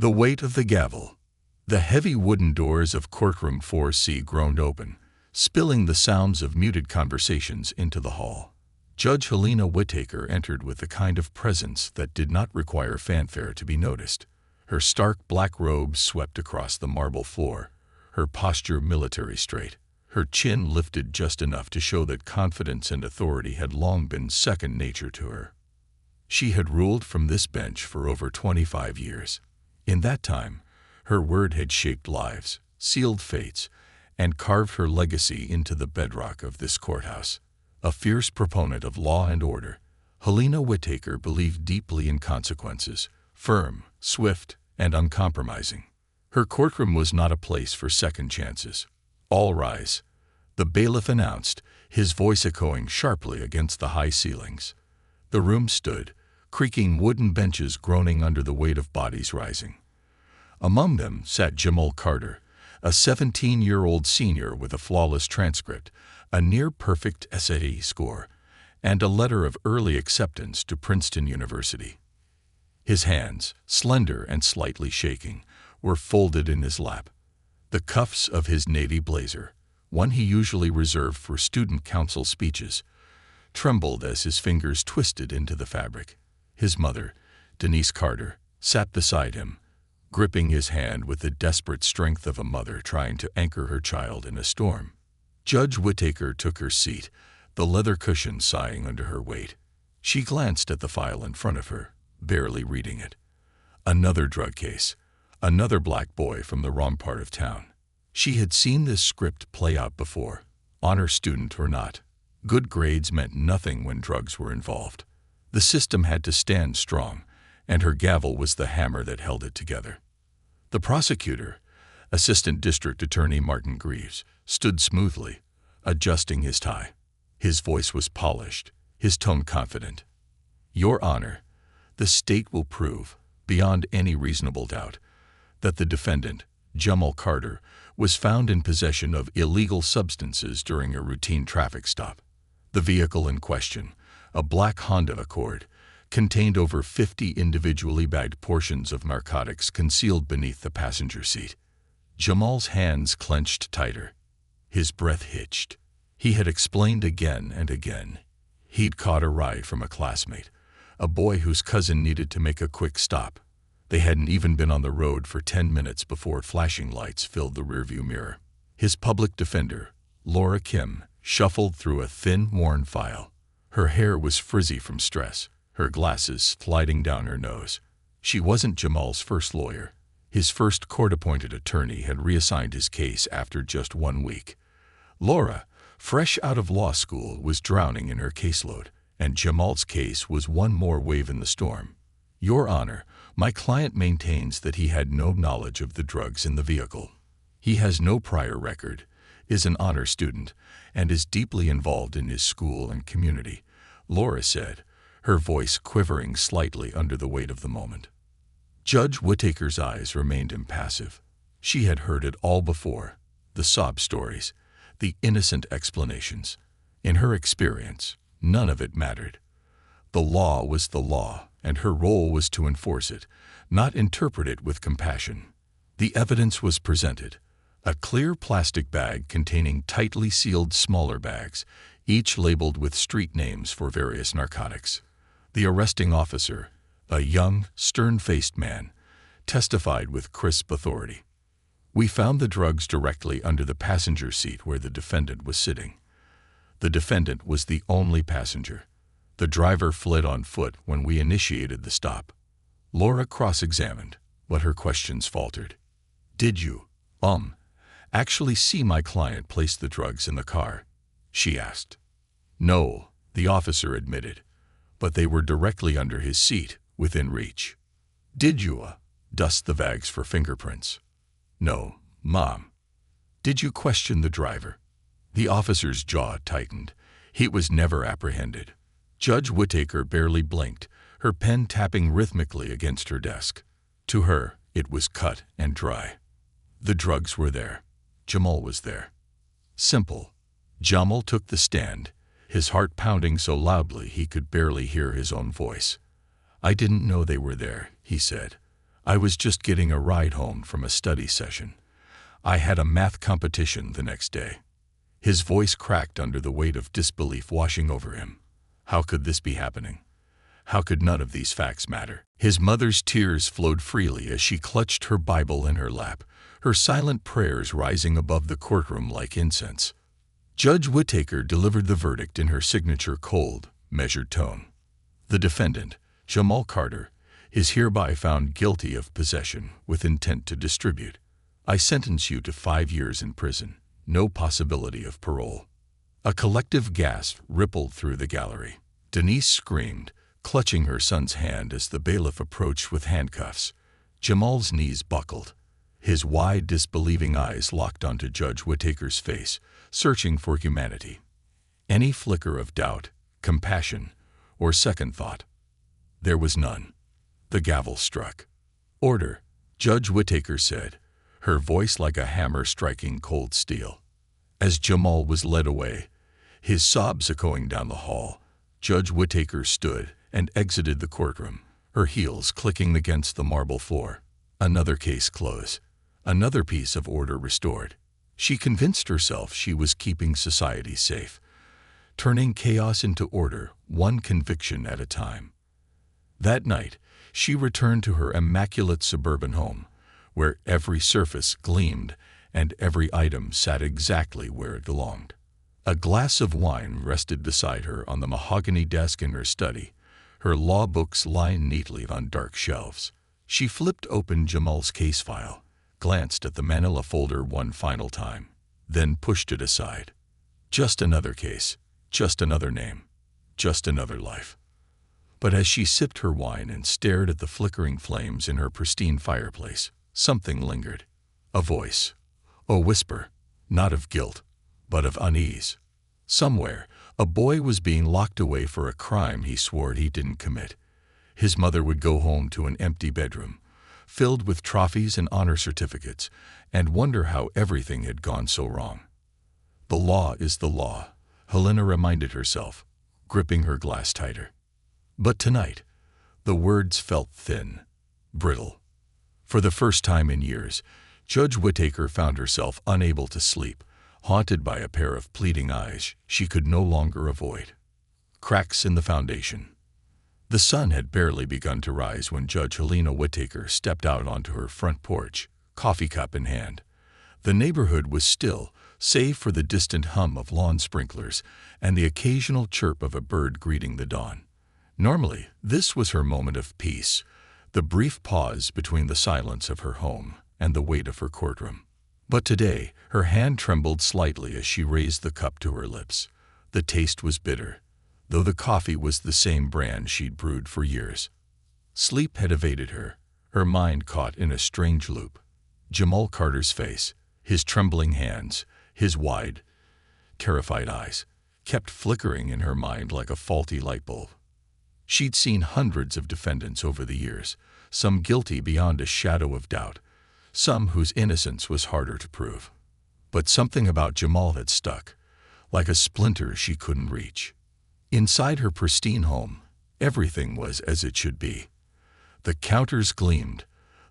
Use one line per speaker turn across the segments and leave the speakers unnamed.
The weight of the gavel. The heavy wooden doors of courtroom 4C groaned open, spilling the sounds of muted conversations into the hall. Judge Helena Whittaker entered with the kind of presence that did not require fanfare to be noticed. Her stark black robes swept across the marble floor, her posture military straight, her chin lifted just enough to show that confidence and authority had long been second nature to her. She had ruled from this bench for over 25 years. In that time, her word had shaped lives, sealed fates, and carved her legacy into the bedrock of this courthouse. A fierce proponent of law and order, Helena Whittaker believed deeply in consequences, firm, swift, and uncompromising. Her courtroom was not a place for second chances. "All rise," the bailiff announced, his voice echoing sharply against the high ceilings. The room stood, creaking wooden benches groaning under the weight of bodies rising. Among them sat Jamal Carter, a 17-year-old senior with a flawless transcript, a near-perfect SAT score, and a letter of early acceptance to Princeton University. His hands, slender and slightly shaking, were folded in his lap. The cuffs of his navy blazer, one he usually reserved for student council speeches, trembled as his fingers twisted into the fabric. His mother, Denise Carter, sat beside him, gripping his hand with the desperate strength of a mother trying to anchor her child in a storm. Judge Whittaker took her seat, the leather cushion sighing under her weight. She glanced at the file in front of her, barely reading it. Another drug case, another black boy from the wrong part of town. She had seen this script play out before, honor student or not. Good grades meant nothing when drugs were involved. The system had to stand strong, and her gavel was the hammer that held it together. The prosecutor, Assistant District Attorney Martin Greaves, stood smoothly, adjusting his tie. His voice was polished, his tone confident. "Your Honor, the state will prove, beyond any reasonable doubt, that the defendant, Jamal Carter, was found in possession of illegal substances during a routine traffic stop. The vehicle in question, a black Honda Accord, contained over 50 individually bagged portions of narcotics concealed beneath the passenger seat." Jamal's hands clenched tighter. His breath hitched. He had explained again and again. He'd caught a ride from a classmate, a boy whose cousin needed to make a quick stop. They hadn't even been on the road for 10 minutes before flashing lights filled the rearview mirror. His public defender, Laura Kim, shuffled through a thin, worn file. Her hair was frizzy from stress, her glasses sliding down her nose. She wasn't Jamal's first lawyer. His first court-appointed attorney had reassigned his case after just 1 week. Laura, fresh out of law school, was drowning in her caseload, and Jamal's case was one more wave in the storm. "Your Honor, my client maintains that he had no knowledge of the drugs in the vehicle. He has no prior record, is an honor student, and is deeply involved in his school and community," Laura said, her voice quivering slightly under the weight of the moment. Judge Whittaker's eyes remained impassive. She had heard it all before, the sob stories, the innocent explanations. In her experience, none of it mattered. The law was the law, and her role was to enforce it, not interpret it with compassion. The evidence was presented. A clear plastic bag containing tightly sealed smaller bags, each labeled with street names for various narcotics. The arresting officer, a young, stern-faced man, testified with crisp authority. "We found the drugs directly under the passenger seat where the defendant was sitting. The defendant was the only passenger. The driver fled on foot when we initiated the stop." Laura cross-examined, but her questions faltered. "Did you, actually see my client place the drugs in the car?" she asked. "No," the officer admitted, "but they were directly under his seat, within reach." "Did you, dust the bags for fingerprints?" "No, Mom." "Did you question the driver?" The officer's jaw tightened. He was never apprehended. Judge Whittaker barely blinked, her pen tapping rhythmically against her desk. To her, it was cut and dry. The drugs were there. Jamal was there. Simple. Jamal took the stand, his heart pounding so loudly he could barely hear his own voice. "I didn't know they were there," he said. I was just getting a ride home from a study session. I had a math competition the next day." His voice cracked under the weight of disbelief washing over him. How could this be happening? How could none of these facts matter? His mother's tears flowed freely as she clutched her Bible in her lap, her silent prayers rising above the courtroom like incense. Judge Whittaker delivered the verdict in her signature cold, measured tone. The defendant, Jamal Carter, is hereby found guilty of possession with intent to distribute. I sentence you to 5 years in prison, no possibility of parole. A collective gasp rippled through the gallery. Denise screamed, clutching her son's hand as the bailiff approached with handcuffs. Jamal's knees buckled. His wide, disbelieving eyes locked onto Judge Whittaker's face, searching for humanity. Any flicker of doubt, compassion, or second thought. There was none. The gavel struck. "Order," Judge Whittaker said, her voice like a hammer striking cold steel. As Jamal was led away, his sobs echoing down the hall, Judge Whittaker stood and exited the courtroom, her heels clicking against the marble floor. Another case closed. Another piece of order restored. She convinced herself she was keeping society safe, turning chaos into order, one conviction at a time. That night, she returned to her immaculate suburban home, where every surface gleamed and every item sat exactly where it belonged. A glass of wine rested beside her on the mahogany desk in her study, her law books lined neatly on dark shelves. She flipped open Jamal's case file, glanced at the manila folder one final time, then pushed it aside. Just another case, just another name, just another life. But as she sipped her wine and stared at the flickering flames in her pristine fireplace, something lingered. A voice, a whisper, not of guilt, but of unease. Somewhere, a boy was being locked away for a crime he swore he didn't commit. His mother would go home to an empty bedroom, filled with trophies and honor certificates, and wonder how everything had gone so wrong. The law is the law, Helena reminded herself, gripping her glass tighter. But tonight, the words felt thin, brittle. For the first time in years, Judge Whittaker found herself unable to sleep, haunted by a pair of pleading eyes she could no longer avoid. Cracks in the foundation. The sun had barely begun to rise when Judge Helena Whittaker stepped out onto her front porch, coffee cup in hand. The neighborhood was still, save for the distant hum of lawn sprinklers and the occasional chirp of a bird greeting the dawn. Normally, this was her moment of peace, the brief pause between the silence of her home and the weight of her courtroom. But today, her hand trembled slightly as she raised the cup to her lips. The taste was bitter, though the coffee was the same brand she'd brewed for years. Sleep had evaded her, her mind caught in a strange loop. Jamal Carter's face, his trembling hands, his wide, terrified eyes, kept flickering in her mind like a faulty light bulb. She'd seen hundreds of defendants over the years, some guilty beyond a shadow of doubt, some whose innocence was harder to prove. But something about Jamal had stuck, like a splinter she couldn't reach. Inside her pristine home, everything was as it should be. The counters gleamed,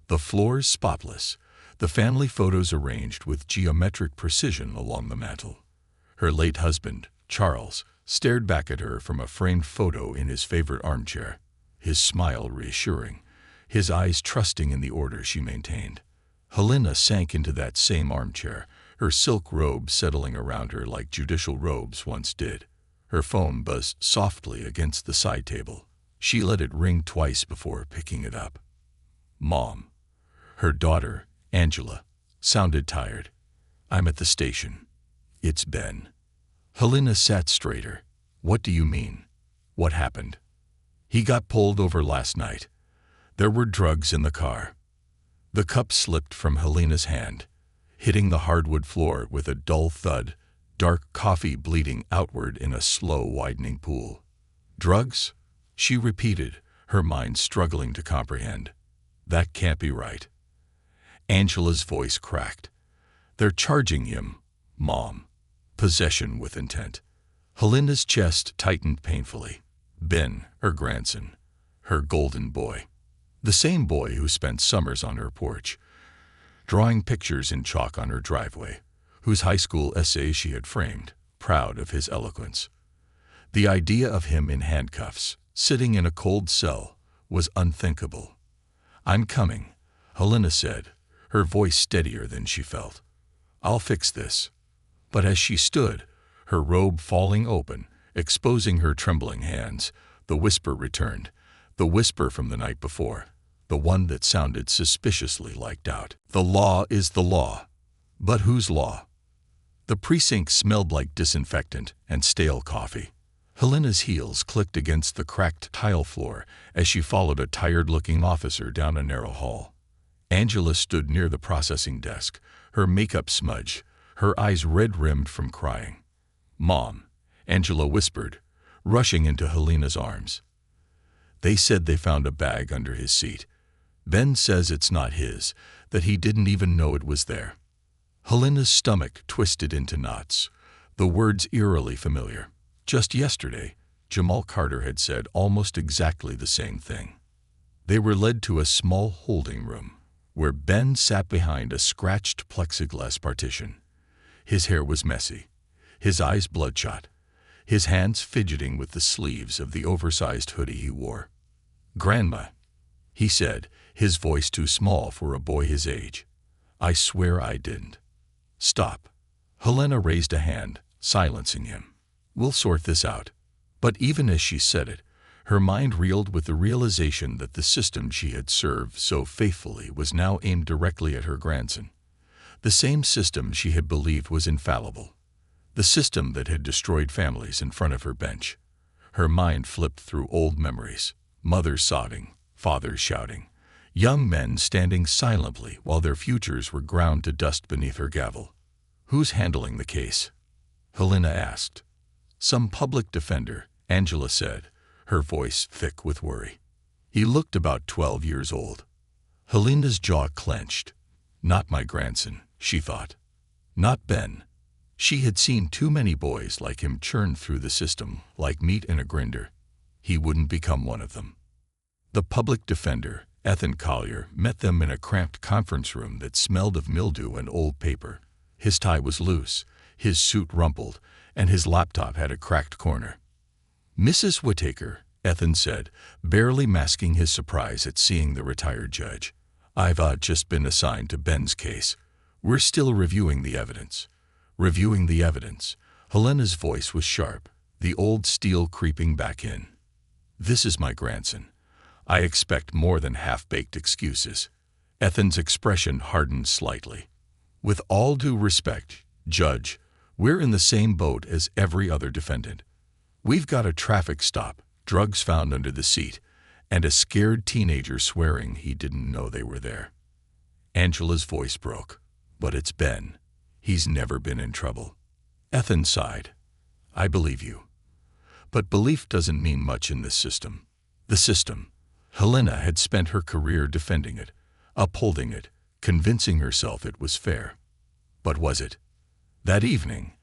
the floors spotless, the family photos arranged with geometric precision along the mantel. Her late husband, Charles, stared back at her from a framed photo in his favorite armchair, his smile reassuring, his eyes trusting in the order she maintained. Helena sank into that same armchair, her silk robe settling around her like judicial robes once did. Her phone buzzed softly against the side table. She let it ring twice before picking it up. Mom. Her daughter, Angela, sounded tired. "I'm at the station. It's Ben." Helena sat straighter. "What do you mean? What happened?" "He got pulled over last night. There were drugs in the car." The cup slipped from Helena's hand, hitting the hardwood floor with a dull thud, dark coffee bleeding outward in a slow widening pool. "Drugs?" she repeated, her mind struggling to comprehend. "That can't be right." Angela's voice cracked. "They're charging him, Mom. Possession with intent." Helena's chest tightened painfully. Ben, her grandson, her golden boy. The same boy who spent summers on her porch, drawing pictures in chalk on her driveway, whose high school essays she had framed, proud of his eloquence. The idea of him in handcuffs, sitting in a cold cell, was unthinkable. "I'm coming," Helena said, her voice steadier than she felt. "I'll fix this." But as she stood, her robe falling open, exposing her trembling hands, the whisper returned, the whisper from the night before, the one that sounded suspiciously like doubt. "The law is the law. But whose law?" The precinct smelled like disinfectant and stale coffee. Helena's heels clicked against the cracked tile floor as she followed a tired-looking officer down a narrow hall. Angela stood near the processing desk, her makeup smudged, her eyes red-rimmed from crying. "Mom," Angela whispered, rushing into Helena's arms. "They said they found a bag under his seat. Ben says it's not his, that he didn't even know it was there." Helena's stomach twisted into knots, the words eerily familiar. Just yesterday, Jamal Carter had said almost exactly the same thing. They were led to a small holding room, where Ben sat behind a scratched plexiglass partition. His hair was messy, his eyes bloodshot, his hands fidgeting with the sleeves of the oversized hoodie he wore. "Grandma," he said, his voice too small for a boy his age. "I swear I didn't." "Stop." Helena raised a hand, silencing him. "We'll sort this out." But even as she said it, her mind reeled with the realization that the system she had served so faithfully was now aimed directly at her grandson. The same system she had believed was infallible. The system that had destroyed families in front of her bench. Her mind flipped through old memories, mothers sobbing, fathers shouting, young men standing silently while their futures were ground to dust beneath her gavel. "Who's handling the case?" Helena asked. "Some public defender," Angela said, her voice thick with worry. He looked about 12 years old. Helena's jaw clenched. Not my grandson, she thought. Not Ben. She had seen too many boys like him churn through the system like meat in a grinder. He wouldn't become one of them. The public defender, Ethan Collier, met them in a cramped conference room that smelled of mildew and old paper. His tie was loose, his suit rumpled, and his laptop had a cracked corner. "Mrs. Whittaker," Ethan said, barely masking his surprise at seeing the retired judge. "I've just been assigned to Ben's case. We're still reviewing the evidence." Reviewing the evidence. Helena's voice was sharp, the old steel creeping back in. "This is my grandson. I expect more than half-baked excuses." Ethan's expression hardened slightly. "With all due respect, Judge, we're in the same boat as every other defendant. We've got a traffic stop, drugs found under the seat, and a scared teenager swearing he didn't know they were there." Angela's voice broke. "But it's Ben. He's never been in trouble." Ethan sighed. "I believe you. But belief doesn't mean much in this system." The system. Helena had spent her career defending it, upholding it, convincing herself it was fair. But was it? That evening,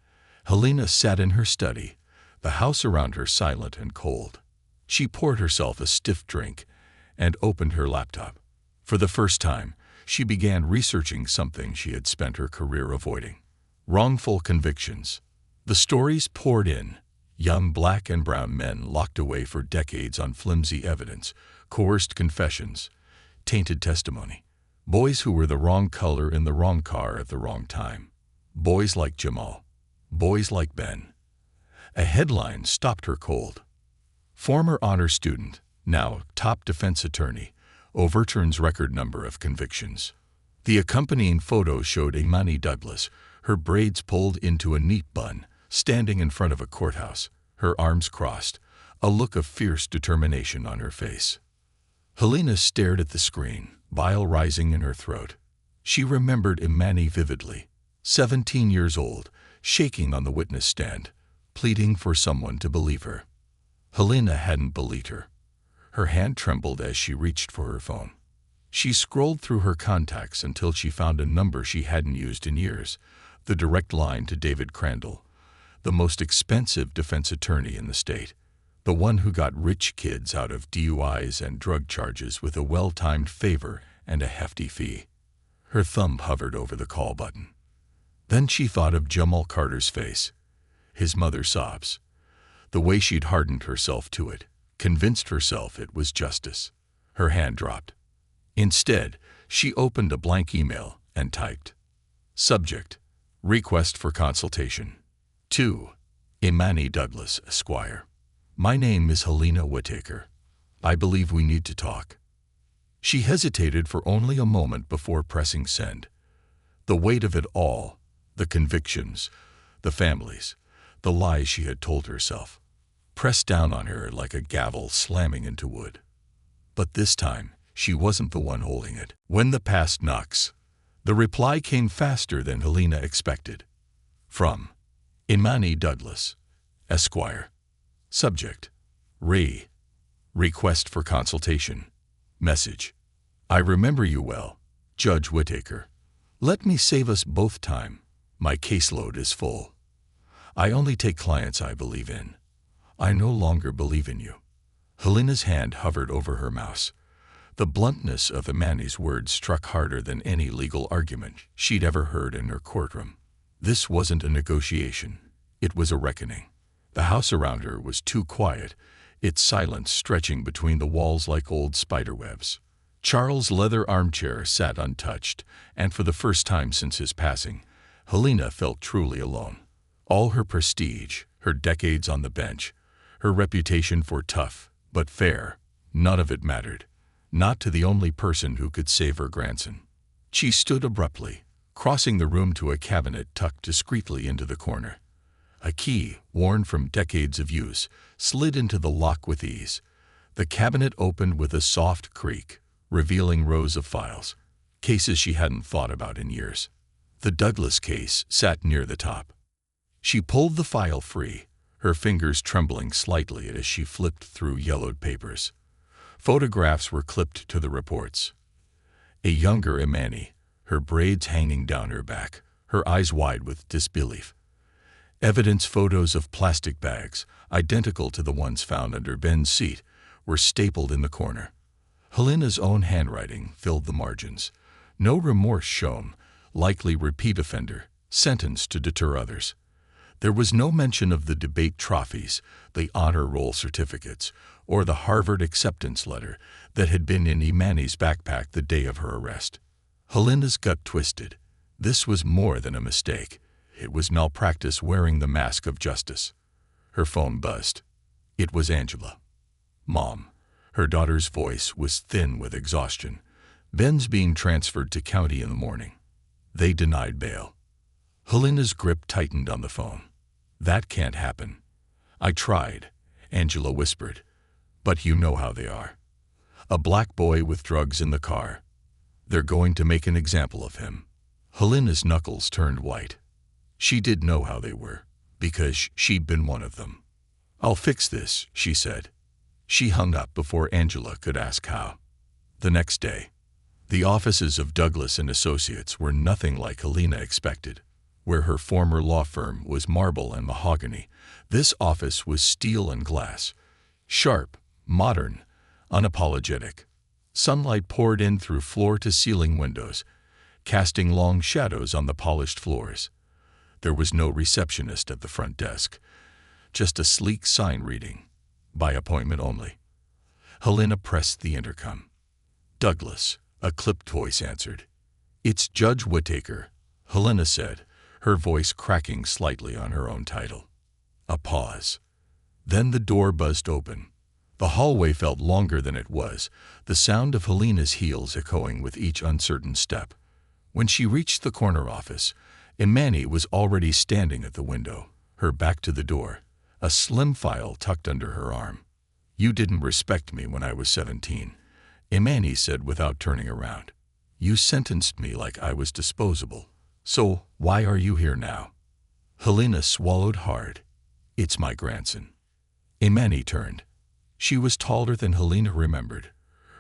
Helena sat in her study, the house around her silent and cold. She poured herself a stiff drink and opened her laptop. For the first time, she began researching something she had spent her career avoiding. Wrongful convictions. The stories poured in. Young black and brown men locked away for decades on flimsy evidence, coerced confessions, tainted testimony. Boys who were the wrong color in the wrong car at the wrong time. Boys like Jamal. Boys like Ben. A headline stopped her cold. Former honor student, now top defense attorney, overturns record number of convictions. The accompanying photo showed Imani Douglas, her braids pulled into a neat bun, standing in front of a courthouse, her arms crossed, a look of fierce determination on her face. Helena stared at the screen, bile rising in her throat. She remembered Imani vividly, 17 years old, shaking on the witness stand, pleading for someone to believe her. Helena hadn't believed her. Her hand trembled as she reached for her phone. She scrolled through her contacts until she found a number she hadn't used in years, the direct line to David Crandall, the most expensive defense attorney in the state. The one who got rich kids out of DUIs and drug charges with a well-timed favor and a hefty fee. Her thumb hovered over the call button. Then she thought of Jamal Carter's face, his mother's sobs, the way she'd hardened herself to it, convinced herself it was justice. Her hand dropped. Instead, she opened a blank email and typed, Subject, Request for Consultation. To Imani Douglas, Esquire. My name is Helena Whittaker. I believe we need to talk. She hesitated for only a moment before pressing send. The weight of it all, the convictions, the families, the lies she had told herself, pressed down on her like a gavel slamming into wood. But this time, she wasn't the one holding it. When the past knocks, the reply came faster than Helena expected. From Imani Douglas, Esquire. Subject, Request for Consultation. Message, I remember you well, Judge Whittaker. Let me save us both time. My caseload is full. I only take clients I believe in. I no longer believe in you. Helena's hand hovered over her mouse. The bluntness of Imani's words struck harder than any legal argument she'd ever heard in her courtroom. This wasn't a negotiation. It was a reckoning. The house around her was too quiet, its silence stretching between the walls like old spiderwebs. Charles' leather armchair sat untouched, and for the first time since his passing, Helena felt truly alone. All her prestige, her decades on the bench, her reputation for tough but fair, none of it mattered. Not to the only person who could save her grandson. She stood abruptly, crossing the room to a cabinet tucked discreetly into the corner. A key, worn from decades of use, slid into the lock with ease. The cabinet opened with a soft creak, revealing rows of files, cases she hadn't thought about in years. The Douglas case sat near the top. She pulled the file free, her fingers trembling slightly as she flipped through yellowed papers. Photographs were clipped to the reports. A younger Imani, her braids hanging down her back, her eyes wide with disbelief. Evidence photos of plastic bags, identical to the ones found under Ben's seat, were stapled in the corner. Helena's own handwriting filled the margins. No remorse shown, likely repeat offender, sentenced to deter others. There was no mention of the debate trophies, the honor roll certificates, or the Harvard acceptance letter that had been in Imani's backpack the day of her arrest. Helena's gut twisted. This was more than a mistake. It was malpractice wearing the mask of justice. Her phone buzzed. It was Angela. Mom. Her daughter's voice was thin with exhaustion. Ben's being transferred to county in the morning. They denied bail. Helena's grip tightened on the phone. That can't happen. I tried, Angela whispered. But you know how they are. A black boy with drugs in the car. They're going to make an example of him. Helena's knuckles turned white. She did know how they were, because she'd been one of them. I'll fix this, she said. She hung up before Angela could ask how. The next day, the offices of Douglas and Associates were nothing like Helena expected. Where her former law firm was marble and mahogany, this office was steel and glass. Sharp, modern, unapologetic. Sunlight poured in through floor-to-ceiling windows, casting long shadows on the polished floors. There was no receptionist at the front desk, just a sleek sign reading, by appointment only. Helena pressed the intercom. Douglas, a clipped voice answered. It's Judge Whittaker, Helena said, her voice cracking slightly on her own title. A pause. Then the door buzzed open. The hallway felt longer than it was, the sound of Helena's heels echoing with each uncertain step. When she reached the corner office, Imani was already standing at the window, her back to the door, a slim file tucked under her arm. You didn't respect me when I was 17, Imani said without turning around. You sentenced me like I was disposable. So why are you here now? Helena swallowed hard. It's my grandson. Imani turned. She was taller than Helena remembered,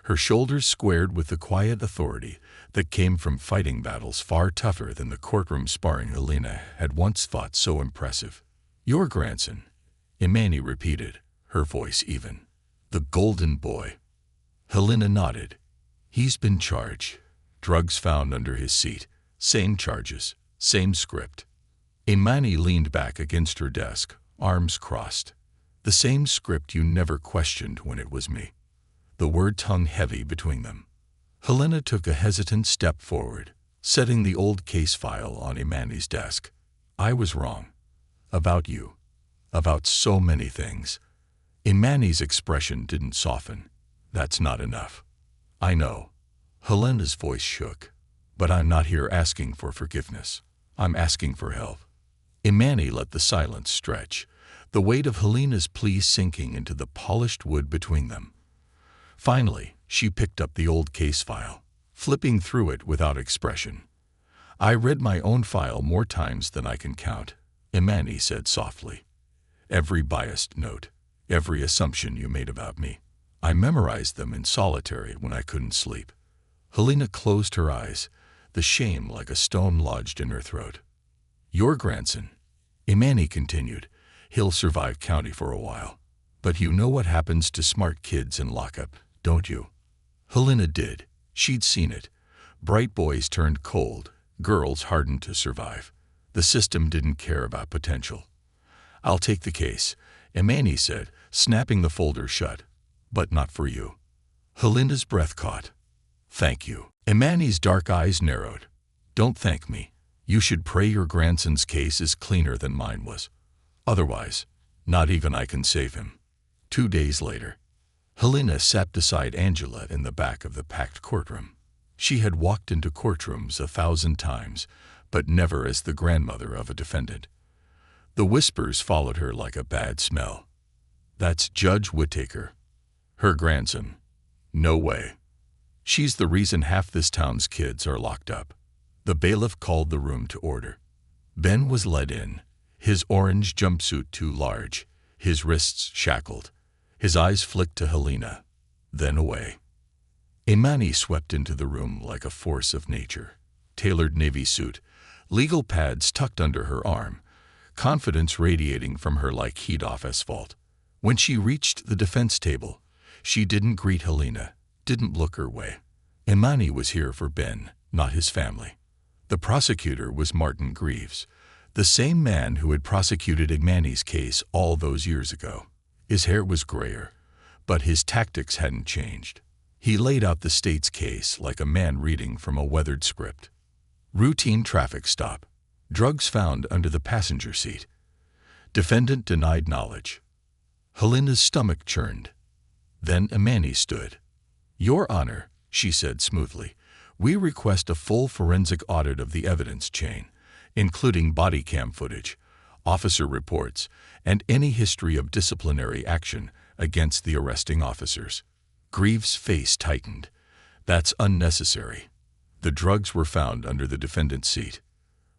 her shoulders squared with the quiet authority that came from fighting battles far tougher than the courtroom sparring Helena had once thought so impressive. Your grandson, Imani repeated, her voice even. "The golden boy." Helena nodded. "He's been charged. Drugs found under his seat. Same charges. Same script." Imani leaned back against her desk, arms crossed. "The same script you never questioned when it was me." The words hung heavy between them. Helena took a hesitant step forward, setting the old case file on Imani's desk. "I was wrong. About you. About so many things." Imani's expression didn't soften. "That's not enough." "I know." Helena's voice shook. "But I'm not here asking for forgiveness. I'm asking for help." Imani let the silence stretch, the weight of Helena's plea sinking into the polished wood between them. Finally, she picked up the old case file, flipping through it without expression. "I read my own file more times than I can count," Imani said softly. "Every biased note, every assumption you made about me. I memorized them in solitary when I couldn't sleep." Helena closed her eyes, the shame like a stone lodged in her throat. "Your grandson," Imani continued, "he'll survive county for a while. But you know what happens to smart kids in lockup, don't you?" Helena did. She'd seen it. Bright boys turned cold, girls hardened to survive. The system didn't care about potential. "I'll take the case," Imani said, snapping the folder shut. "But not for you." Helena's breath caught. "Thank you." Imani's dark eyes narrowed. "Don't thank me. You should pray your grandson's case is cleaner than mine was. Otherwise, not even I can save him." 2 days later, Helena sat beside Angela in the back of the packed courtroom. She had walked into courtrooms 1,000 times, but never as the grandmother of a defendant. The whispers followed her like a bad smell. "That's Judge Whittaker. Her grandson. No way. She's the reason half this town's kids are locked up." The bailiff called the room to order. Ben was led in, his orange jumpsuit too large, his wrists shackled. His eyes flicked to Helena, then away. Imani swept into the room like a force of nature. Tailored navy suit, legal pads tucked under her arm, confidence radiating from her like heat off asphalt. When she reached the defense table, she didn't greet Helena, didn't look her way. Imani was here for Ben, not his family. The prosecutor was Martin Greaves, the same man who had prosecuted Imani's case all those years ago. His hair was grayer, but his tactics hadn't changed. He laid out the state's case like a man reading from a weathered script. Routine traffic stop. Drugs found under the passenger seat. Defendant denied knowledge. Helena's stomach churned. Then Imani stood. "Your Honor," she said smoothly, "we request a full forensic audit of the evidence chain, including body cam footage, officer reports, and any history of disciplinary action against the arresting officers." Greaves' face tightened. "That's unnecessary. The drugs were found under the defendant's seat."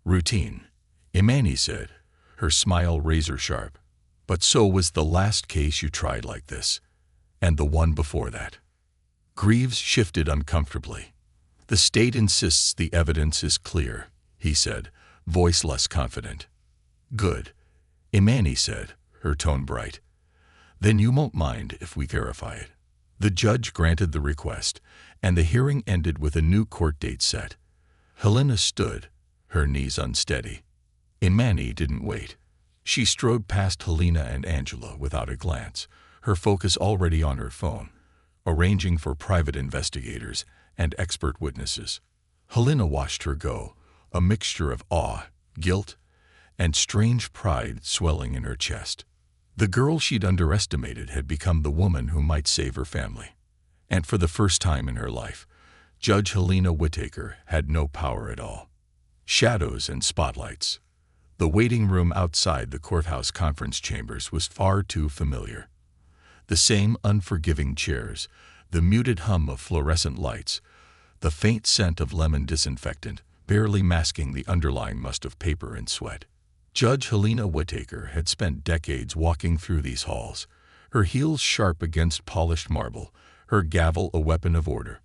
"Routine," Imani said, her smile razor-sharp. "But so was the last case you tried like this, and the one before that." Greaves shifted uncomfortably. "The state insists the evidence is clear," he said, voice less confident. "Good," Imani said, her tone bright. "Then you won't mind if we verify it." The judge granted the request, and the hearing ended with a new court date set. Helena stood, her knees unsteady. Imani didn't wait. She strode past Helena and Angela without a glance, her focus already on her phone, arranging for private investigators and expert witnesses. Helena watched her go, a mixture of awe, guilt, and strange pride swelling in her chest. The girl she'd underestimated had become the woman who might save her family. And for the first time in her life, Judge Helena Whittaker had no power at all. Shadows and spotlights. The waiting room outside the courthouse conference chambers was far too familiar. The same unforgiving chairs, the muted hum of fluorescent lights, the faint scent of lemon disinfectant, barely masking the underlying must of paper and sweat. Judge Helena Whittaker had spent decades walking through these halls, her heels sharp against polished marble, her gavel a weapon of order.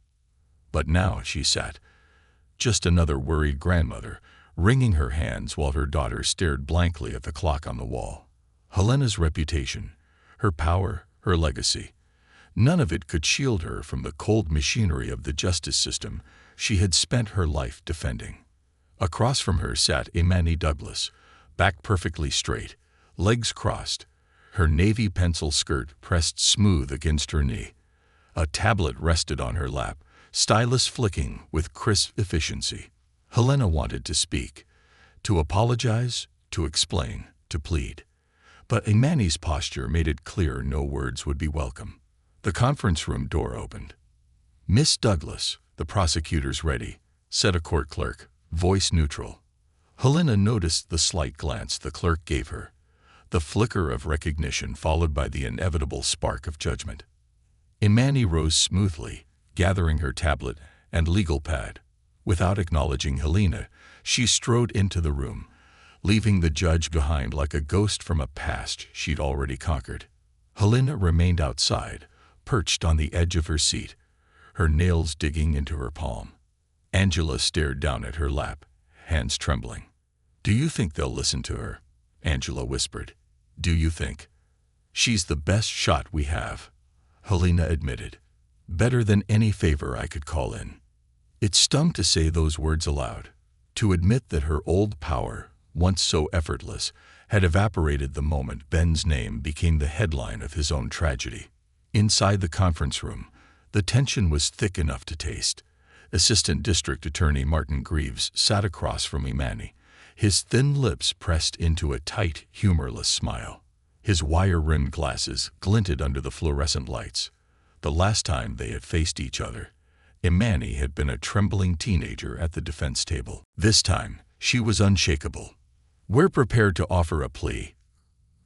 But now she sat, just another worried grandmother, wringing her hands while her daughter stared blankly at the clock on the wall. Helena's reputation, her power, her legacy. None of it could shield her from the cold machinery of the justice system she had spent her life defending. Across from her sat Imani Douglas, back perfectly straight, legs crossed, her navy pencil skirt pressed smooth against her knee. A tablet rested on her lap, stylus flicking with crisp efficiency. Helena wanted to speak, to apologize, to explain, to plead. But Imani's posture made it clear no words would be welcome. The conference room door opened. "Miss Douglas, the prosecutor's ready," said a court clerk, voice neutral. Helena noticed the slight glance the clerk gave her, the flicker of recognition followed by the inevitable spark of judgment. Imani rose smoothly, gathering her tablet and legal pad. Without acknowledging Helena, she strode into the room, leaving the judge behind like a ghost from a past she'd already conquered. Helena remained outside, perched on the edge of her seat, her nails digging into her palm. Angela stared down at her lap, hands trembling. "Do you think they'll listen to her?" Angela whispered. "Do you think?" "She's the best shot we have," Helena admitted. "Better than any favor I could call in." It stung to say those words aloud, to admit that her old power, once so effortless, had evaporated the moment Ben's name became the headline of his own tragedy. Inside the conference room, the tension was thick enough to taste. Assistant District Attorney Martin Greaves sat across from Imani, his thin lips pressed into a tight, humorless smile. His wire-rimmed glasses glinted under the fluorescent lights. The last time they had faced each other, Imani had been a trembling teenager at the defense table. This time, she was unshakable. "We're prepared to offer a plea,"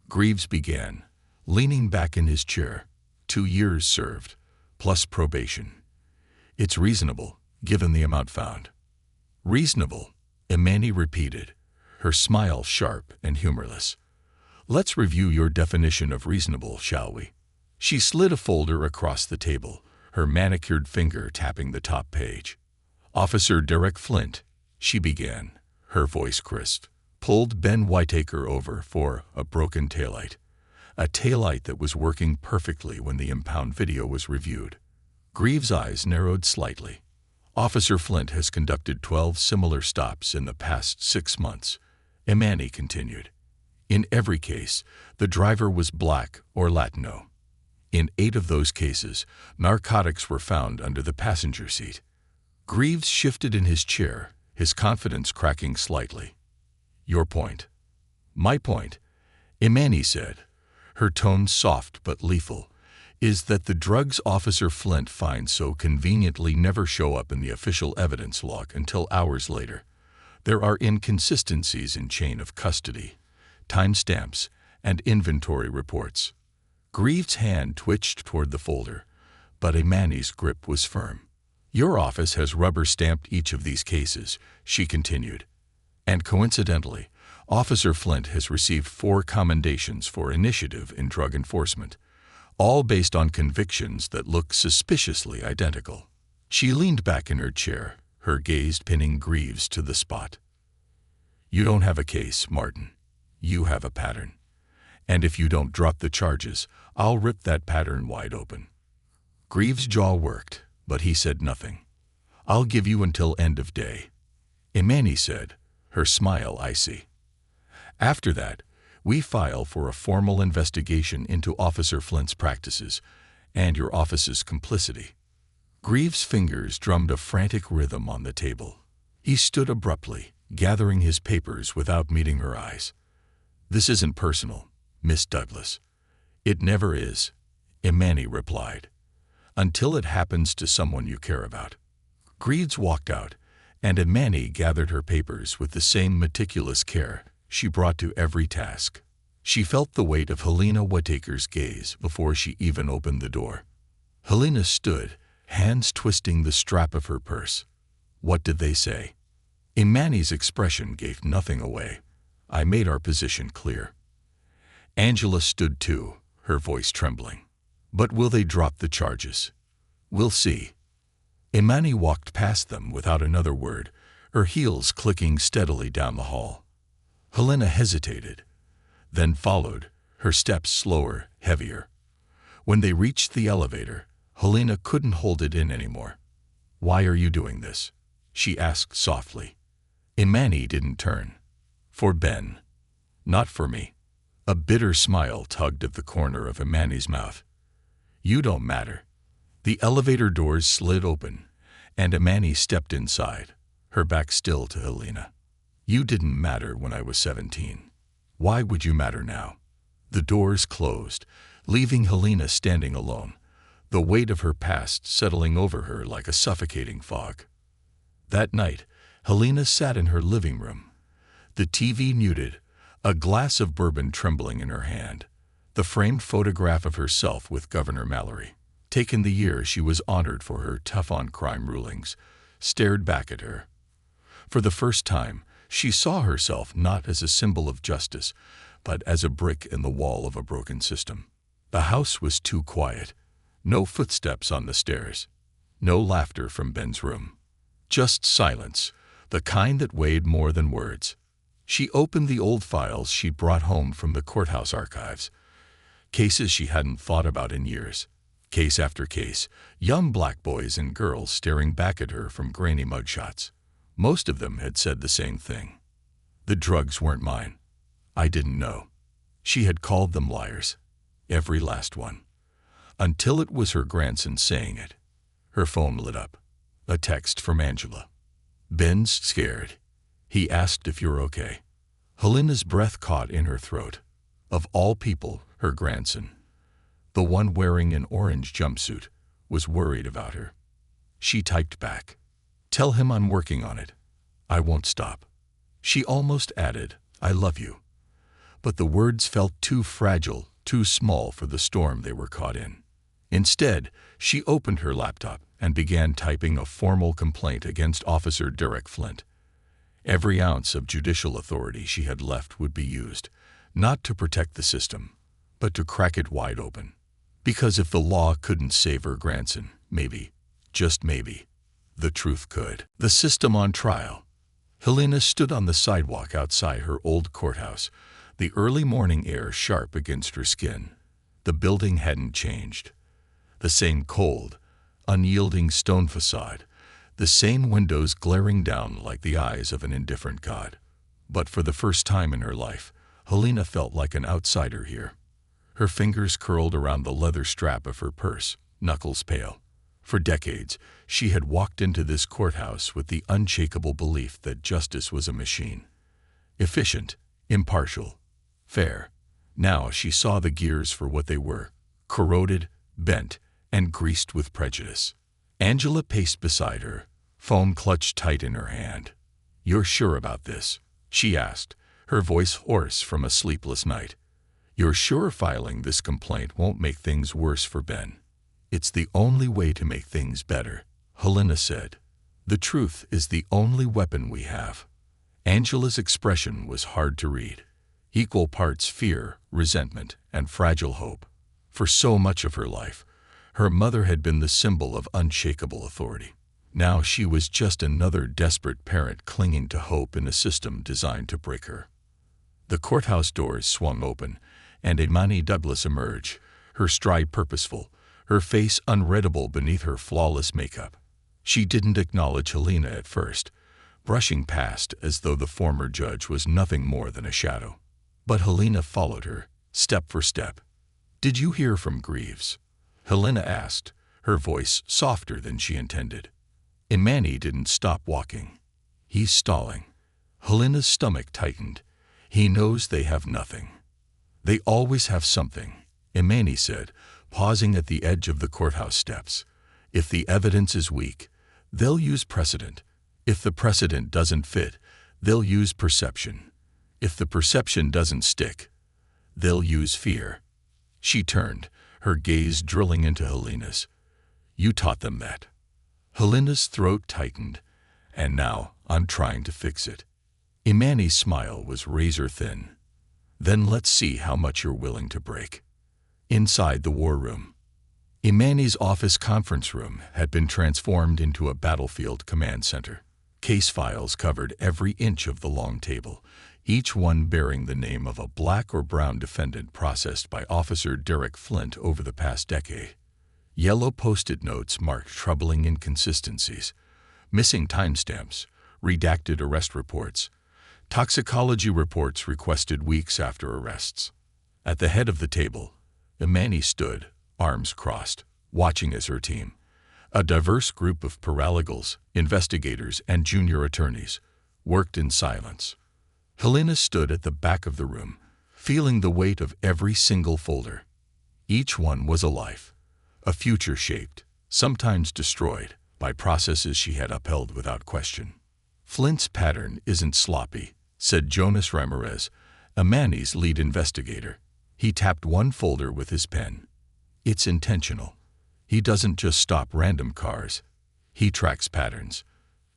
Greaves began, leaning back in his chair. 2 years served, plus probation. "It's reasonable, given the amount found." "Reasonable," Imani repeated, her smile sharp and humorless. "Let's review your definition of reasonable, shall we?" She slid a folder across the table, her manicured finger tapping the top page. "Officer Derek Flint," she began, her voice crisp, "pulled Ben Whitaker over for a broken taillight. A taillight that was working perfectly when the impound video was reviewed." Greaves' eyes narrowed slightly. "Officer Flint has conducted 12 similar stops in the past 6 months," Imani continued. "In every case, the driver was black or Latino. In 8 of those cases, narcotics were found under the passenger seat." Greaves shifted in his chair, his confidence cracking slightly. "Your point?" "My point," Imani said, her tone soft but lethal, "is that the drugs Officer Flint finds so conveniently never show up in the official evidence log until hours later. There are inconsistencies in chain of custody, timestamps, and inventory reports." Greaves' hand twitched toward the folder, but Imani's grip was firm. "Your office has rubber-stamped each of these cases," she continued. "And coincidentally, Officer Flint has received 4 commendations for initiative in drug enforcement, all based on convictions that look suspiciously identical." She leaned back in her chair, her gaze pinning Greaves to the spot. "You don't have a case, Martin. You have a pattern. And if you don't drop the charges, I'll rip that pattern wide open." Greaves' jaw worked, but he said nothing. "I'll give you until end of day," Imani said, her smile icy. "After that, we file for a formal investigation into Officer Flint's practices and your office's complicity." Greaves' fingers drummed a frantic rhythm on the table. He stood abruptly, gathering his papers without meeting her eyes. "This isn't personal, Miss Douglas." "It never is," Imani replied, "until it happens to someone you care about." Greaves walked out, and Imani gathered her papers with the same meticulous care she brought to every task. She felt the weight of Helena Whitaker's gaze before she even opened the door. Helena stood, hands twisting the strap of her purse. "What did they say?" Imani's expression gave nothing away. "I made our position clear." Angela stood too, her voice trembling. "But will they drop the charges?" "We'll see." Imani walked past them without another word, her heels clicking steadily down the hall. Helena hesitated, then followed, her steps slower, heavier. When they reached the elevator, Helena couldn't hold it in anymore. "Why are you doing this?" she asked softly. Imani didn't turn. "For Ben. Not for me." A bitter smile tugged at the corner of Imani's mouth. "You don't matter." The elevator doors slid open, and Imani stepped inside, her back still to Helena. "You didn't matter when I was 17. Why would you matter now?" The doors closed, leaving Helena standing alone, the weight of her past settling over her like a suffocating fog. That night, Helena sat in her living room, the TV muted, a glass of bourbon trembling in her hand, the framed photograph of herself with Governor Mallory, taken the year she was honored for her tough-on-crime rulings, stared back at her. For the first time, she saw herself not as a symbol of justice, but as a brick in the wall of a broken system. The house was too quiet. No footsteps on the stairs. No laughter from Ben's room. Just silence, the kind that weighed more than words. She opened the old files she'd brought home from the courthouse archives. Cases she hadn't thought about in years. Case after case, young black boys and girls staring back at her from grainy mugshots. Most of them had said the same thing. "The drugs weren't mine. I didn't know." She had called them liars. Every last one. Until it was her grandson saying it. Her phone lit up. A text from Angela. "Ben's scared. He asked if you're okay." Helena's breath caught in her throat. Of all people, her grandson, the one wearing an orange jumpsuit, was worried about her. She typed back, "Tell him I'm working on it. I won't stop." She almost added, "I love you." But the words felt too fragile, too small for the storm they were caught in. Instead, she opened her laptop and began typing a formal complaint against Officer Derek Flint. Every ounce of judicial authority she had left would be used, not to protect the system, but to crack it wide open. Because if the law couldn't save her grandson, maybe, just maybe, the truth could. The system on trial. Helena stood on the sidewalk outside her old courthouse, the early morning air sharp against her skin. The building hadn't changed. The same cold, unyielding stone facade, the same windows glaring down like the eyes of an indifferent god. But for the first time in her life, Helena felt like an outsider here. Her fingers curled around the leather strap of her purse, knuckles pale. For decades, she had walked into this courthouse with the unshakable belief that justice was a machine. Efficient, impartial, fair. Now she saw the gears for what they were, corroded, bent, and greased with prejudice. Angela paced beside her, phone clutched tight in her hand. "You're sure about this?" she asked, her voice hoarse from a sleepless night. "You're sure filing this complaint won't make things worse for Ben?" "It's the only way to make things better," Helena said. "The truth is the only weapon we have." Angela's expression was hard to read. Equal parts fear, resentment, and fragile hope. For so much of her life, her mother had been the symbol of unshakable authority. Now she was just another desperate parent clinging to hope in a system designed to break her. The courthouse doors swung open, and Imani Douglas emerged, her stride purposeful, her face unreadable beneath her flawless makeup. She didn't acknowledge Helena at first, brushing past as though the former judge was nothing more than a shadow. But Helena followed her, step for step. "Did you hear from Greaves?" Helena asked, her voice softer than she intended. Imani didn't stop walking. "He's stalling." Helena's stomach tightened. "He knows they have nothing." "They always have something," Imani said, pausing at the edge of the courthouse steps. "If the evidence is weak, they'll use precedent. If the precedent doesn't fit, they'll use perception. If the perception doesn't stick, they'll use fear." She turned, her gaze drilling into Helena's. "You taught them that." Helena's throat tightened. "And now I'm trying to fix it." Imani's smile was razor thin. "Then let's see how much you're willing to break." Inside the war room. Imani's office conference room had been transformed into a battlefield command center. Case files covered every inch of the long table, each one bearing the name of a black or brown defendant processed by Officer Derek Flint over the past decade. Yellow post-it notes marked troubling inconsistencies, missing timestamps, redacted arrest reports, toxicology reports requested weeks after arrests. At the head of the table, Imani stood, arms crossed, watching as her team, a diverse group of paralegals, investigators, and junior attorneys, worked in silence. Helena stood at the back of the room, feeling the weight of every single folder. Each one was a life, a future shaped, sometimes destroyed, by processes she had upheld without question. "Flint's pattern isn't sloppy," said Jonas Ramirez, Imani's lead investigator. He tapped one folder with his pen. "It's intentional. He doesn't just stop random cars. He tracks patterns.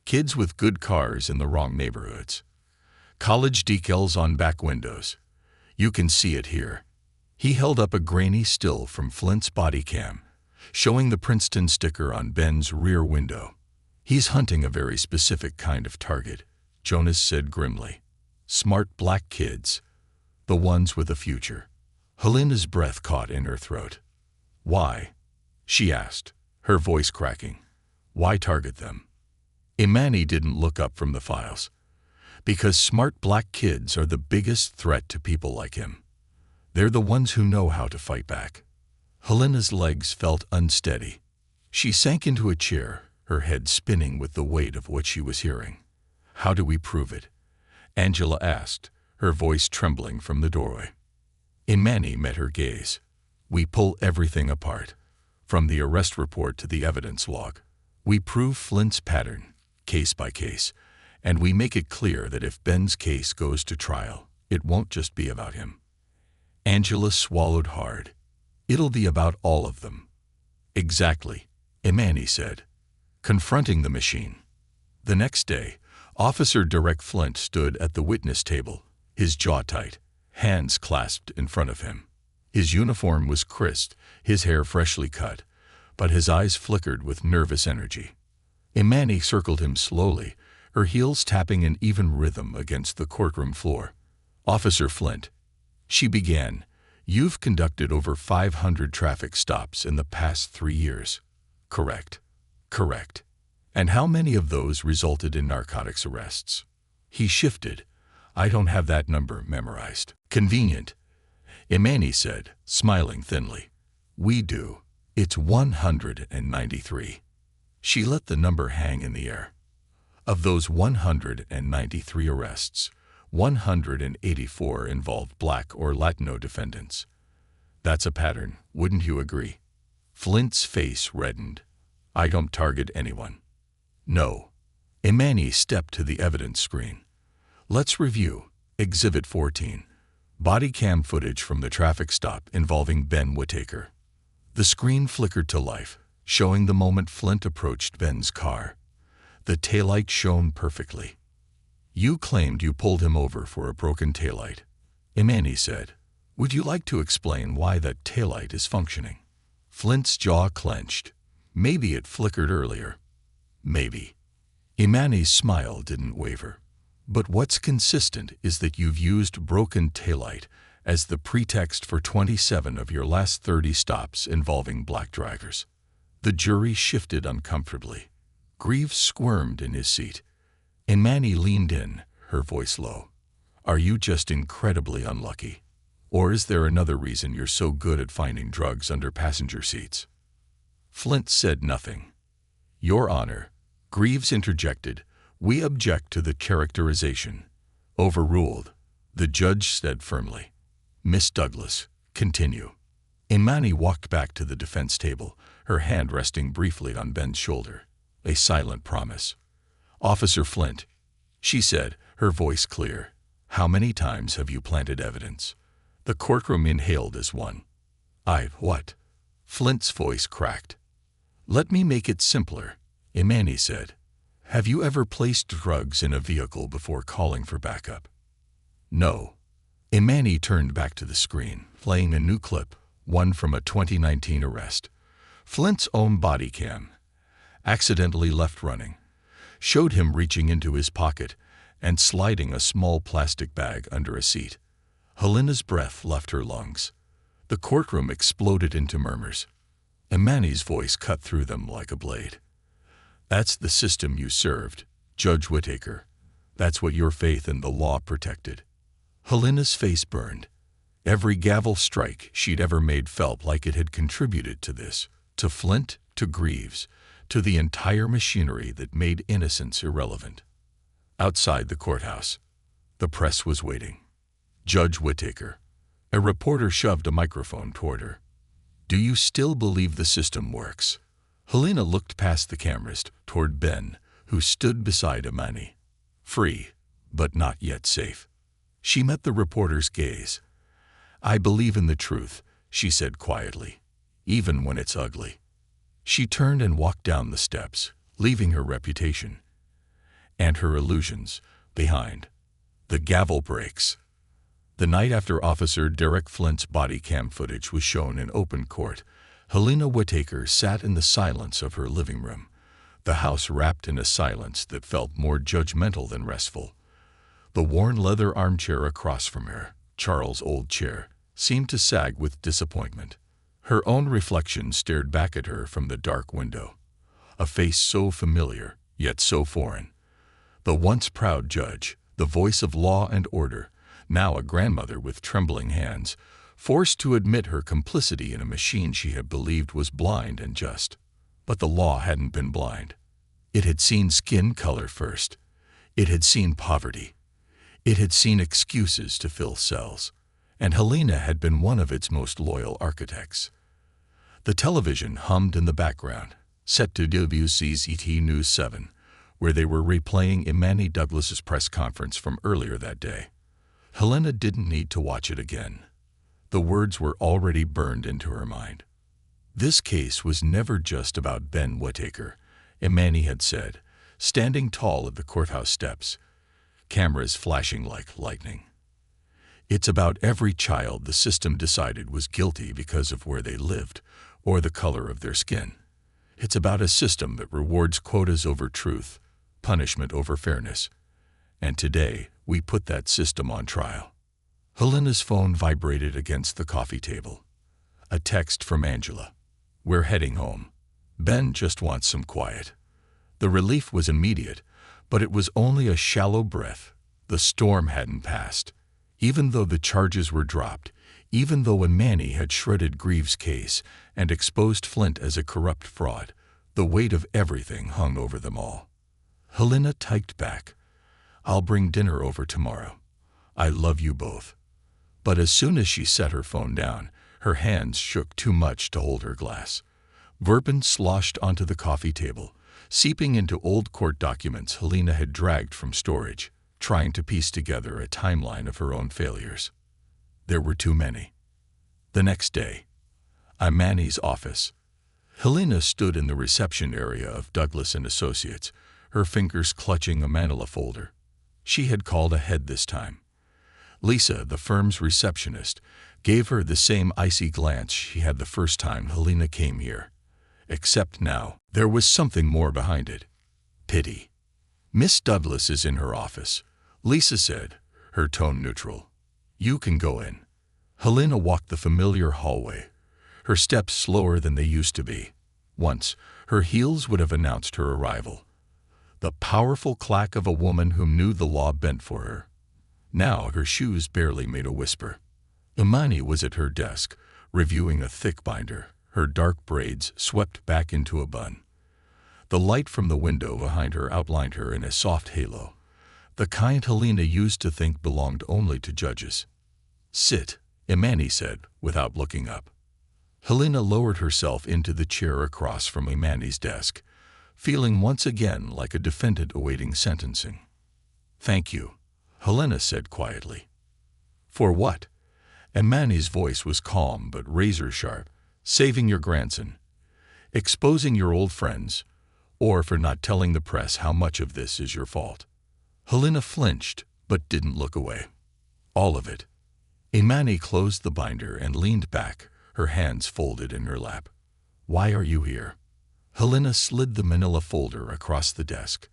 Kids with good cars in the wrong neighborhoods. College decals on back windows. You can see it here." He held up a grainy still from Flint's body cam, showing the Princeton sticker on Ben's rear window. "He's hunting a very specific kind of target," Jonas said grimly. "Smart black kids. The ones with a future." Helena's breath caught in her throat. "Why?" she asked, her voice cracking. "Why target them?" Imani didn't look up from the files. "Because smart black kids are the biggest threat to people like him. They're the ones who know how to fight back." Helena's legs felt unsteady. She sank into a chair, her head spinning with the weight of what she was hearing. "How do we prove it?" Angela asked, her voice trembling from the doorway. Imani met her gaze. "We pull everything apart, from the arrest report to the evidence log. We prove Flint's pattern, case by case, and we make it clear that if Ben's case goes to trial, it won't just be about him." Angela swallowed hard. "It'll be about all of them." "Exactly," Imani said, confronting the machine. The next day, Officer Derek Flint stood at the witness table, his jaw tight, hands clasped in front of him. His uniform was crisp, his hair freshly cut, but his eyes flickered with nervous energy. Imani circled him slowly, her heels tapping in even rhythm against the courtroom floor. "Officer Flint," she began, "you've conducted over 500 traffic stops in the past 3 years. Correct?" "Correct." "And how many of those resulted in narcotics arrests?" He shifted. "I don't have that number memorized." "Convenient," Imani said, smiling thinly. "We do. It's 193. She let the number hang in the air. "Of those 193 arrests, 184 involved black or Latino defendants. That's a pattern, wouldn't you agree?" Flint's face reddened. "I don't target anyone." "No." Imani stepped to the evidence screen. "Let's review. Exhibit 14. Body cam footage from the traffic stop involving Ben Whitaker." The screen flickered to life, showing the moment Flint approached Ben's car. The taillight shone perfectly. "You claimed you pulled him over for a broken taillight," Imani said. "Would you like to explain why that taillight is functioning?" Flint's jaw clenched. Maybe it flickered earlier. Maybe. Imani's smile didn't waver. "But what's consistent is that you've used broken taillight as the pretext for 27 of your last 30 stops involving black drivers." The jury shifted uncomfortably. Greaves squirmed in his seat. Imani leaned in, her voice low. "Are you just incredibly unlucky? Or is there another reason you're so good at finding drugs under passenger seats?" Flint said nothing. "Your Honor," Greaves interjected, "we object to the characterization." "Overruled," the judge said firmly. "Miss Douglas, continue." Imani walked back to the defense table, her hand resting briefly on Ben's shoulder. A silent promise. "Officer Flint," she said, her voice clear, "how many times have you planted evidence?" The courtroom inhaled as one. What?" Flint's voice cracked. "Let me make it simpler," Imani said. "Have you ever placed drugs in a vehicle before calling for backup?" "No." Imani turned back to the screen, playing a new clip, one from a 2019 arrest. Flint's own body cam, accidentally left running, showed him reaching into his pocket and sliding a small plastic bag under a seat. Helena's breath left her lungs. The courtroom exploded into murmurs. Imani's voice cut through them like a blade. "That's the system you served, Judge Whittaker. That's what your faith in the law protected." Helena's face burned. Every gavel strike she'd ever made felt like it had contributed to this, to Flint, to Greaves, to the entire machinery that made innocence irrelevant. Outside the courthouse, the press was waiting. "Judge Whittaker." A reporter shoved a microphone toward her. "Do you still believe the system works?" Helena looked past the cameras toward Ben, who stood beside Imani. Free, but not yet safe. She met the reporter's gaze. "I believe in the truth," she said quietly, "even when it's ugly." She turned and walked down the steps, leaving her reputation and her illusions behind. The gavel breaks. The night after Officer Derek Flint's body cam footage was shown in open court, Helena Whittaker sat in the silence of her living room, the house wrapped in a silence that felt more judgmental than restful. The worn leather armchair across from her, Charles' old chair, seemed to sag with disappointment. Her own reflection stared back at her from the dark window. A face so familiar, yet so foreign. The once proud judge, the voice of law and order, now a grandmother with trembling hands, forced to admit her complicity in a machine she had believed was blind and just. But the law hadn't been blind. It had seen skin color first. It had seen poverty. It had seen excuses to fill cells. And Helena had been one of its most loyal architects. The television hummed in the background, set to WC's ET News 7, where they were replaying Imani Douglas's press conference from earlier that day. Helena didn't need to watch it again. The words were already burned into her mind. This case was never just about Ben Whittaker, Imani had said, standing tall at the courthouse steps, cameras flashing like lightning. It's about every child the system decided was guilty because of where they lived or the color of their skin. It's about a system that rewards quotas over truth, punishment over fairness. And today, we put that system on trial. Helena's phone vibrated against the coffee table. A text from Angela. "We're heading home. Ben just wants some quiet." The relief was immediate, but it was only a shallow breath. The storm hadn't passed. Even though the charges were dropped, even though Imani had shredded Greaves' case and exposed Flint as a corrupt fraud, the weight of everything hung over them all. Helena typed back, "I'll bring dinner over tomorrow. I love you both." But as soon as she set her phone down, her hands shook too much to hold her glass. Bourbon sloshed onto the coffee table, seeping into old court documents Helena had dragged from storage, trying to piece together a timeline of her own failures. There were too many. The next day, Imani's office. Helena stood in the reception area of Douglas & Associates, her fingers clutching a manila folder. She had called ahead this time. Lisa, the firm's receptionist, gave her the same icy glance she had the first time Helena came here. Except now, there was something more behind it. Pity. "Miss Douglas is in her office," Lisa said, her tone neutral. "You can go in." Helena walked the familiar hallway, her steps slower than they used to be. Once, her heels would have announced her arrival. The powerful clack of a woman whom knew the law bent for her. Now her shoes barely made a whisper. Imani was at her desk, reviewing a thick binder, her dark braids swept back into a bun. The light from the window behind her outlined her in a soft halo, the kind Helena used to think belonged only to judges. "Sit," Imani said, without looking up. Helena lowered herself into the chair across from Imani's desk, feeling once again like a defendant awaiting sentencing. "Thank you," Helena said quietly. "For what?" Imani's voice was calm but razor-sharp. "Saving your grandson, exposing your old friends, or for not telling the press how much of this is your fault." Helena flinched, but didn't look away. "All of it." Imani closed the binder and leaned back, her hands folded in her lap. "Why are you here?" Helena slid the manila folder across the desk.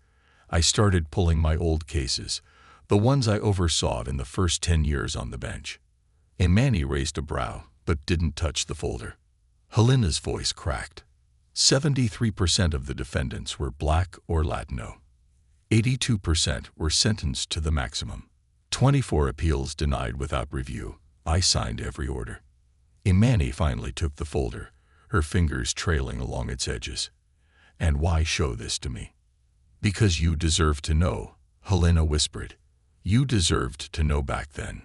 "I started pulling my old cases, The ones I oversaw in the first 10 years on the bench. Imani raised a brow, but didn't touch the folder. Helena's voice cracked. 73% of the defendants were Black or Latino. 82% were sentenced to the maximum. 24 appeals denied without review. I signed every order. Imani finally took the folder, her fingers trailing along its edges. And why show this to me? Because you deserve to know, Helena whispered. You deserved to know back then.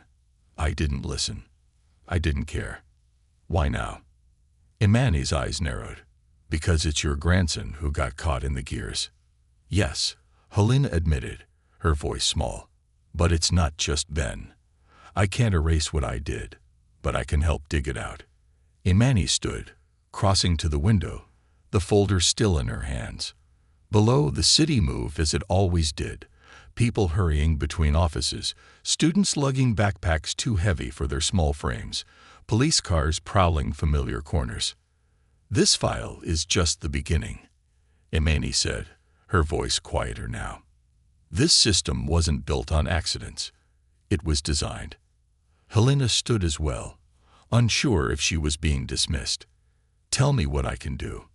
I didn't listen. I didn't care. Why now? Imani's eyes narrowed. Because it's your grandson who got caught in the gears. Yes, Helena admitted, her voice small. But it's not just Ben. I can't erase what I did, but I can help dig it out. Imani stood, crossing to the window, the folder still in her hands. Below, the city moved as it always did. People hurrying between offices, students lugging backpacks too heavy for their small frames, police cars prowling familiar corners. This file is just the beginning, Imani said, her voice quieter now. This system wasn't built on accidents. It was designed. Helena stood as well, unsure if she was being dismissed. Tell me what I can do.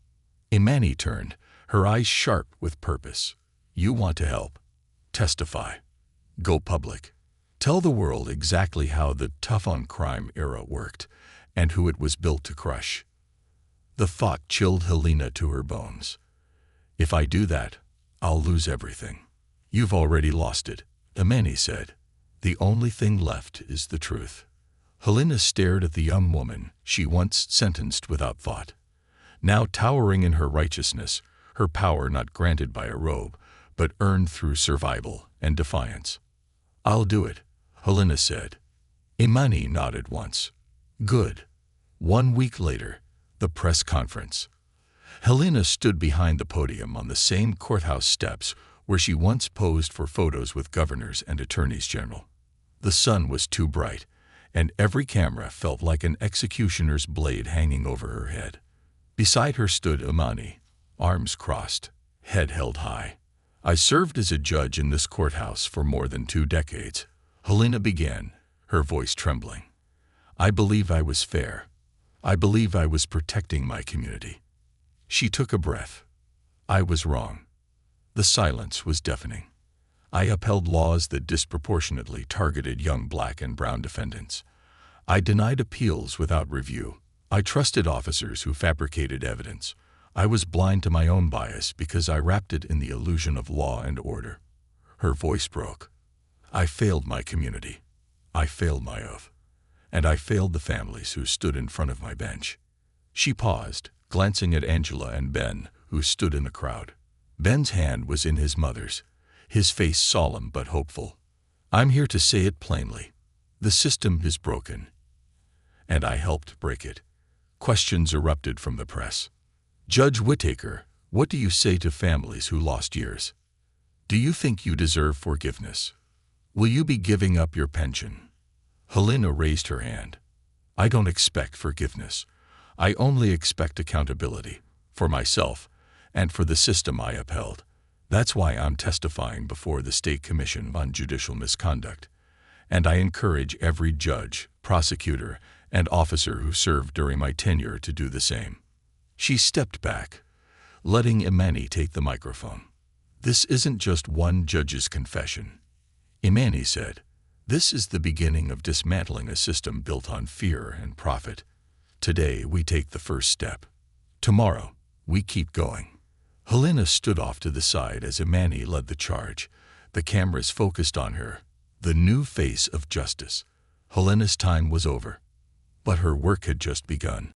Imani turned, her eyes sharp with purpose. You want to help. Testify. Go public. Tell the world exactly how the tough-on-crime era worked and who it was built to crush. The thought chilled Helena to her bones. If I do that, I'll lose everything. You've already lost it, Imani said. The only thing left is the truth. Helena stared at the young woman she once sentenced without thought. Now towering in her righteousness, her power not granted by a robe, but earned through survival and defiance. I'll do it, Helena said. Imani nodded once. Good. 1 week later, the press conference. Helena stood behind the podium on the same courthouse steps where she once posed for photos with governors and attorneys general. The sun was too bright, and every camera felt like an executioner's blade hanging over her head. Beside her stood Imani, arms crossed, head held high. I served as a judge in this courthouse for more than 2 decades. Helena began, her voice trembling. I believe I was fair. I believe I was protecting my community. She took a breath. I was wrong. The silence was deafening. I upheld laws that disproportionately targeted young Black and brown defendants. I denied appeals without review. I trusted officers who fabricated evidence. I was blind to my own bias because I wrapped it in the illusion of law and order. Her voice broke. I failed my community. I failed my oath. And I failed the families who stood in front of my bench. She paused, glancing at Angela and Ben, who stood in the crowd. Ben's hand was in his mother's, his face solemn but hopeful. I'm here to say it plainly. The system is broken. And I helped break it. Questions erupted from the press. Judge Whittaker, what do you say to families who lost years? Do you think you deserve forgiveness? Will you be giving up your pension? Helena raised her hand. I don't expect forgiveness. I only expect accountability, for myself, and for the system I upheld. That's why I'm testifying before the State Commission on Judicial Misconduct. And I encourage every judge, prosecutor, and officer who served during my tenure to do the same. She stepped back, letting Imani take the microphone. This isn't just one judge's confession. Imani said, this is the beginning of dismantling a system built on fear and profit. Today we take the first step. Tomorrow we keep going. Helena stood off to the side as Imani led the charge. The cameras focused on her, the new face of justice. Helena's time was over, but her work had just begun.